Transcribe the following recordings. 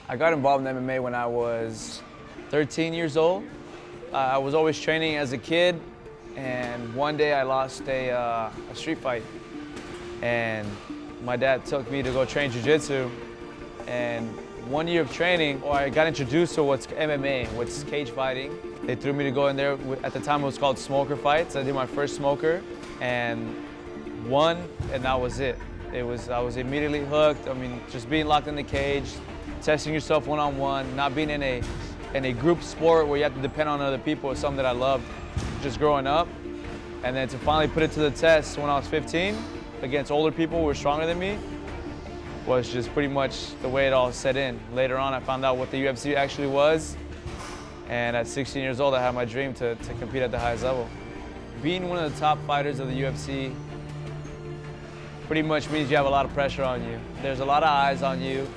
I got involved in MMA when I was 13 years old. I was always training as a kid, and one day I lost a street fight. And my dad took me to go train jiu-jitsu. And 1 year of training, I got introduced to what's MMA, what's cage fighting. They threw me to go in there. At the time it was called smoker fights. I did my first smoker and won, and that was it. I was immediately hooked. I mean, just being locked in the cage, testing yourself one-on-one, not being in a group sport where you have to depend on other people is something that I loved just growing up. And then to finally put it to the test when I was 15 against older people who were stronger than me was just pretty much the way it all set in. Later on, I found out what the UFC actually was. And at 16 years old, I had my dream to compete at the highest level. Being one of the top fighters of the UFC pretty much means you have a lot of pressure on you. There's a lot of eyes on you,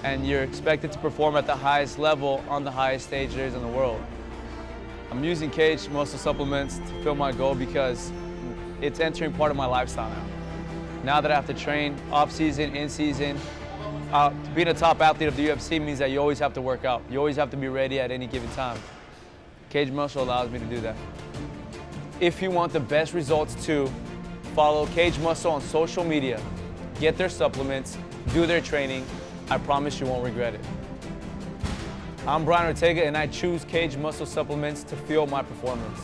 and you're expected to perform at the highest level on the highest stage there is in the world. I'm using Kaged Muscle supplements to fulfill my goal because it's entering part of my lifestyle now. Now that I have to train off-season, in-season, being a top athlete of the UFC means that you always have to work out. You always have to be ready at any given time. Kaged Muscle allows me to do that. If you want the best results too, follow Kaged Muscle on social media, get their supplements, do their training. I promise you won't regret it. I'm Ortega, and I choose Kaged Muscle supplements to fuel my performance.